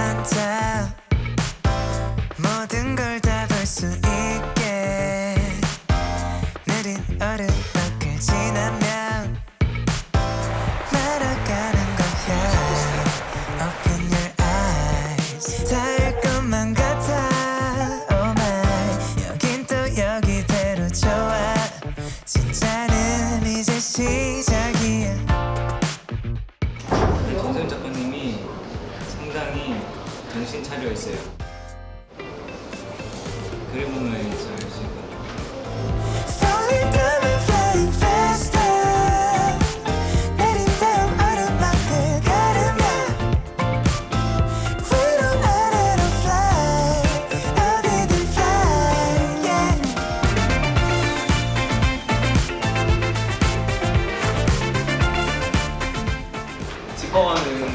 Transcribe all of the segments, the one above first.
앉아 모든 걸 다 볼 수 있게 느린 오르막을 지나면 날아가는 거야. Open your eyes 닿을 것만 같아. Oh my 여긴 또 여기대로 좋아. 진짜는 이제 시작이야. 정세훈 작가님이 상당히 정신 차려 있어요. 그래 보면 이제 알 수 있거든요. Falling down and flying faster. 내린 다음 오르막을 가르면 위로 아래로 fly. 어디든 fly, yeah. 지퍼하는 걸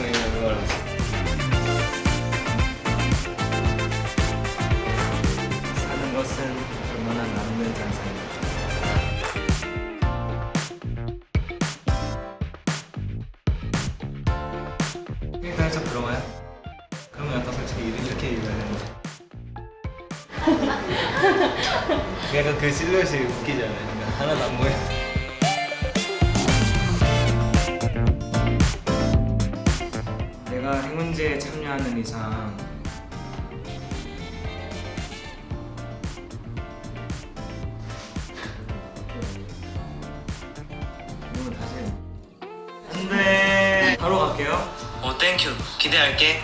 사는 것은 얼마나 남는 장사입니다. 일단 살짝 들어가요? 그러면 약간 솔직히 이렇게 읽어야 되는데 약간 그 실루엣이 웃기잖아요. 그러니까 하나도 안 보여. 내가 행운제에 참여하는 이상 이건 다시 안돼. 바로 갈게요. 땡큐. 기대할게.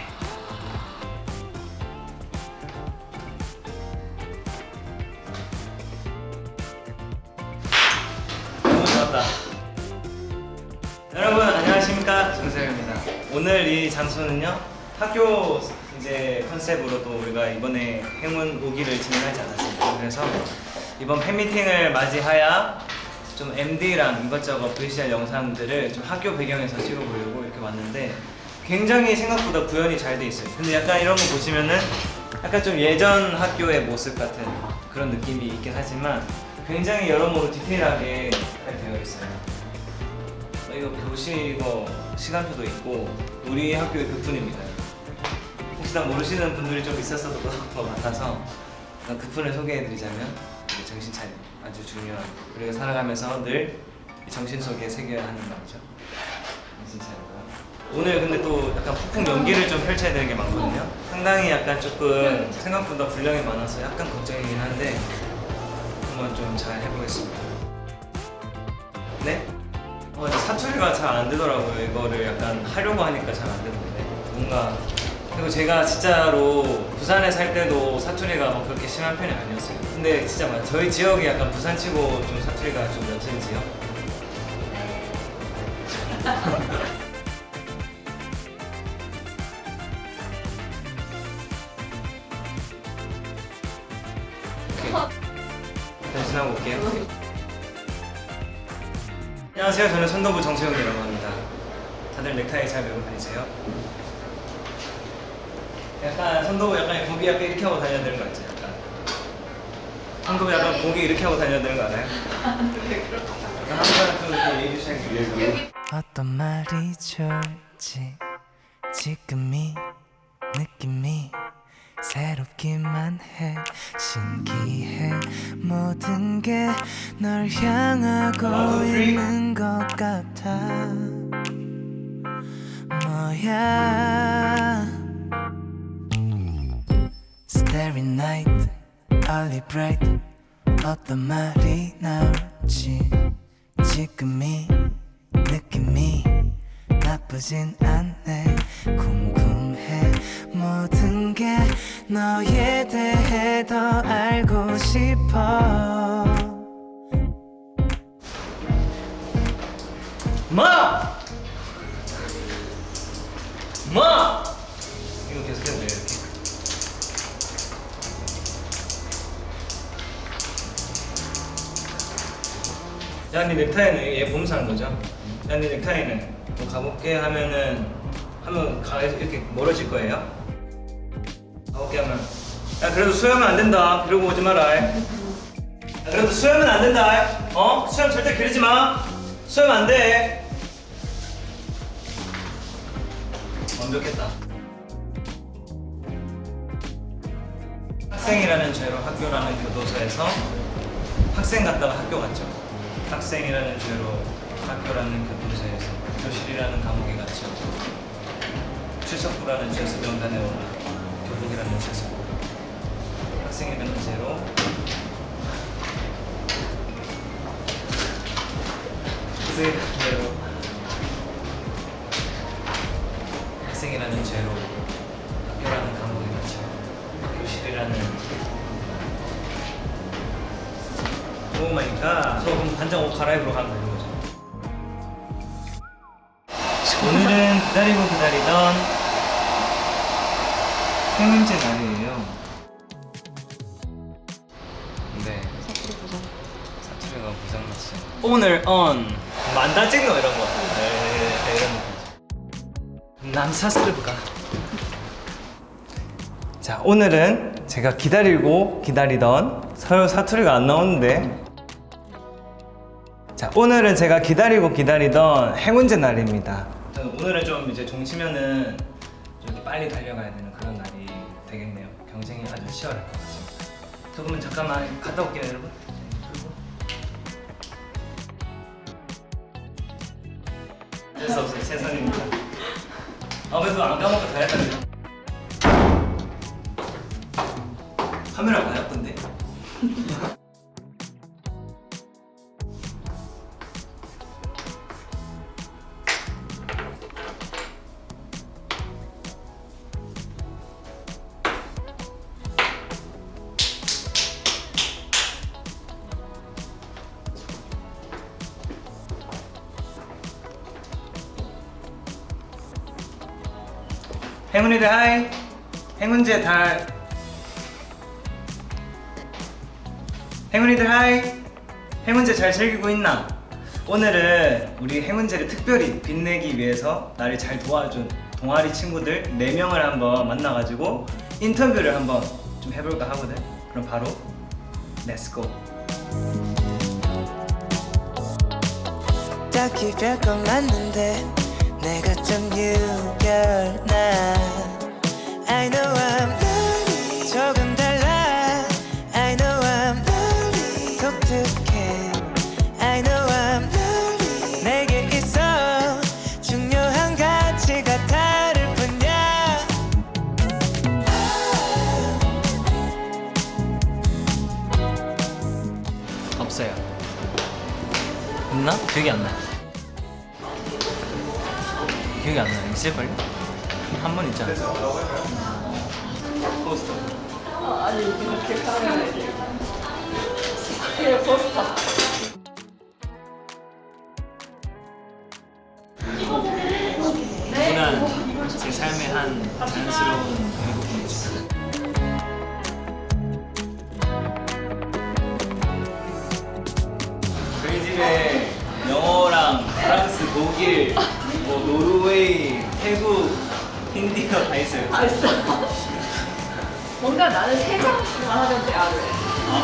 너무 좋았다. 여러분 안녕하십니까, 정세현입니다. 오늘 이 장소는요, 학교 이제 컨셉으로 또 우리가 이번에 행운 오기를 진행하지 않았습니까? 그래서 이번 팬미팅을 맞이하여 좀 MD랑 이것저것 VCR 영상들을 좀 학교 배경에서 찍어보려고 이렇게 왔는데 굉장히 생각보다 구현이 잘 돼 있어요. 근데 약간 이런 거 보시면은 약간 좀 예전 학교의 모습 같은 그런 느낌이 있긴 하지만 굉장히 여러모로 디테일하게 잘 되어 있어요. 이거 교실이고 시간표도 있고 우리 학교의 교훈입니다. 혹시 다 모르시는 분들이 좀 있었을 것 같아서 교훈을 소개해드리자면 정신 차림 아주 중요한, 우리가 살아가면서 늘 정신 속에 새겨야 하는 말이죠. 정신 차리고요. 오늘 근데 또 약간 폭풍 연기를 좀 펼쳐야 되는 게 많거든요. 상당히 약간 조금 생각보다 분량이 많아서 약간 걱정이긴 한데 한번 좀 잘 해보겠습니다. 네? 사투리가 잘 안 되더라고요. 이거를 약간 하려고 하니까 잘 안 되는데 뭔가, 그리고 제가 진짜로 부산에 살 때도 사투리가 막 그렇게 심한 편이 아니었어요. 근데 진짜 저희 지역이 약간 부산치고 좀 사투리가 좀 옅은 지역? 일단 지나고 올게요. 안녕하세요. 저는 선도부 정세훈이라고 합니다. 다들 넥타이 잘 메고 다니세요? 약간 선도부 약간 고기 약간 이렇게 하고 다녀야 되는 거 알죠? 약간 선도부 약간 고기 이렇게 하고 다녀야 되는 거 알아요? 약간 항상 좀 이렇게 예의 주시하기. 어떤 말이 좋을지 지금 이 느낌이 새롭기만 해. 신기해. 모든 게 널 향하고 있는 것 같아. 뭐야 Starry night, only bright. 어떤 말이 나올지 지금 이 느낌이 나쁘진 않네. 궁금해. 모든 게 너에 대해 더 알고 싶어. 마! 마! 이거 계속 해도 돼요, 이렇게. 야, 니 넥타이는 얘 보면서 하는 거죠? 야, 니 넥타이는 뭐 가볼게 하면은 한번 이렇게 멀어질 거예요? 가볼게 하면 야, 그래도 수염은 안 된다. 그러고 오지 마라. 야, 그래도 수염은 안 된다. 수염 절대 그리지 마. 수염 안 돼. 완벽했다. 학생이라는 죄로 학교라는 교도소에서 학생 갔다가 학교 갔죠. 학생이라는 죄로 학교라는 교도소에서 교실이라는 감옥에 갔죠. 출석부라는 죄 수병단에 올라 교복이라는 죄 수고 학생이라는 죄로 학생이라는 죄로 학교라는 감옥에 갇혀 교실이라는 오 마이 갓. 저 그럼 반장 옷 갈아입으러 가면 되는 거죠. 오늘은 기다리고 기다리던 행운제 날이에요. 네. 사투리가 고장났어요. 오늘 on 만다 찍노 이런 거. 네, 이런 느낌. 남사스르브가. 자, 오늘은 제가 기다리고 기다리던 서울 사투리가 안 나오는데. 자, 오늘은 제가 기다리고 기다리던 행운제 날입니다. 오늘은 좀 이제 종치면은 좀 이렇게 빨리 달려가야 되는 그런 날이 되겠네요. 경쟁이 아주 치열할 것 같습니다. 저 그러면 잠깐만 갔다 올게요, 여러분. 어쩔 수 없어요. 최선입니다. 그래도 안 까먹고 다 했다네요. 카메라 봐요, 근데? 행운이들 하이. 행운제 달. 행운이들 하이. 행운제 잘 즐기고 있나? 오늘은 우리 행운제를 특별히 빛내기 위해서 나를 잘 도와준 동아리 친구들 4명을 한번 만나가지고 인터뷰를 한번 좀 해볼까 하거든. 그럼 바로 렛츠고. 딱히 별건 맞는데 내가 좀 유별나. I know I'm lonely. 조금 달라. I know I'm lonely. 독특해. I know I'm lonely. 내게 있어 중요한 가치가 다를 뿐이야. 없어요. 있나? 기억이 안 나. 기억이 안 나요. 있을걸요? 한 번 있잖아. 포스터. 아니 이렇게 카메라에 그냥 포스터. 누구나 제 삶의 한 자연스러운 부분이죠. 저희 집에 영어랑 프랑스, 독일, 뭐 노르웨이, 태국, 힌디어 다 있어요. 아 있어. 뭔가 나는 3장씩만 하면 돼 하루에.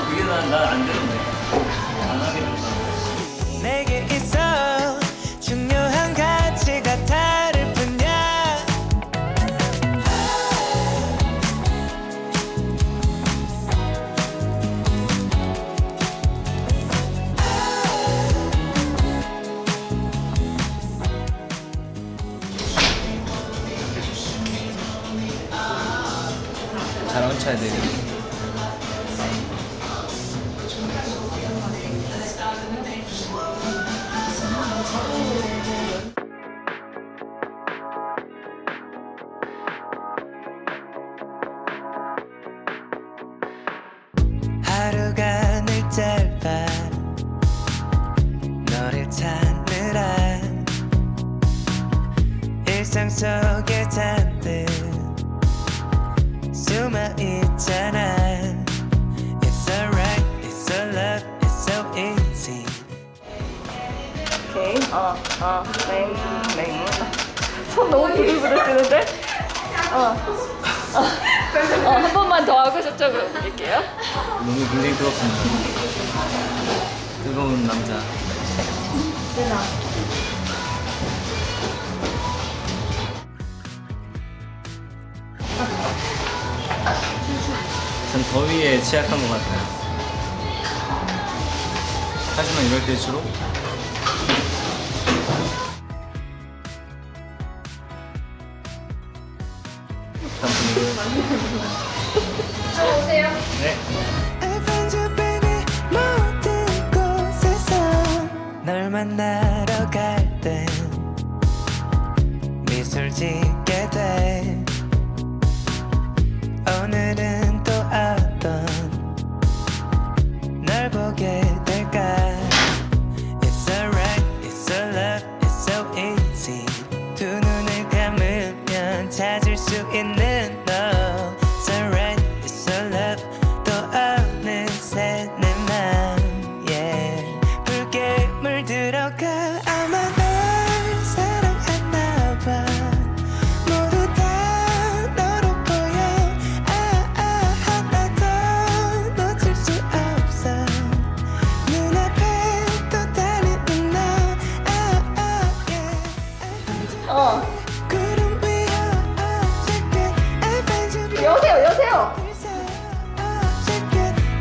그게 난안 되는데. 안 하게 된다. 내게 있어 중요한 가치가 다를 뿐이야. 잘 얹혀야 돼요. 하루가 늘 짧아 너를 찾느라 일상 속에 잔뜩 숨어있잖아. It's alright, it's a love, it's so easy. 오케이. 맹. 손 너무 부들부들 뜨는데? 한 번만 더 하고 저쪽으로 옮길게요. 너무 굉장히 뜨겁습니다. 뜨거운 남자. 전 더위에 취약한 것 같아요. 하지만 이럴 때일수록 들어오세요. 네. I found you baby 모든 곳에서 널 만나러 갈 땐 미술 짓게 돼 오늘은 또 어떤 널 보게 될까 It's alright, it's a love, it's so easy 두 눈을 감으면 찾을 수 있는 너 It's alright, it's a love 또 어느새 내 맘 yeah. 붉게 물들어가 아마 널 사랑했나 봐 모두 다 너로 보여 하나 더 놓칠 수 없어 눈앞에 또 달리는 너 yeah. 구름 위에 어저께 I find you baby 여세요, 여세요.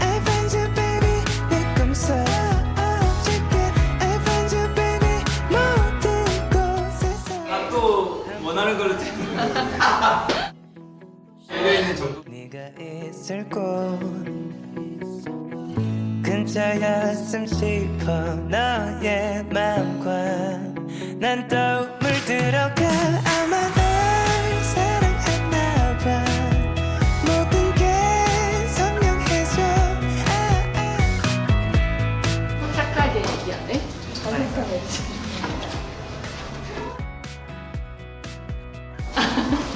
I find you baby 내 꿈속 어저께 I find you baby 모든 곳에서 또 원하는 걸로 열려있는 정도. 네가 있을 곳 근처였음 싶어 너의 맘과 난 또 물들어가 아마 널 사랑했나 봐 모든 게 선명해져 착하게 얘기하네. 착하게.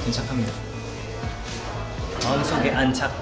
괜찮합니다. 마음속에 안착.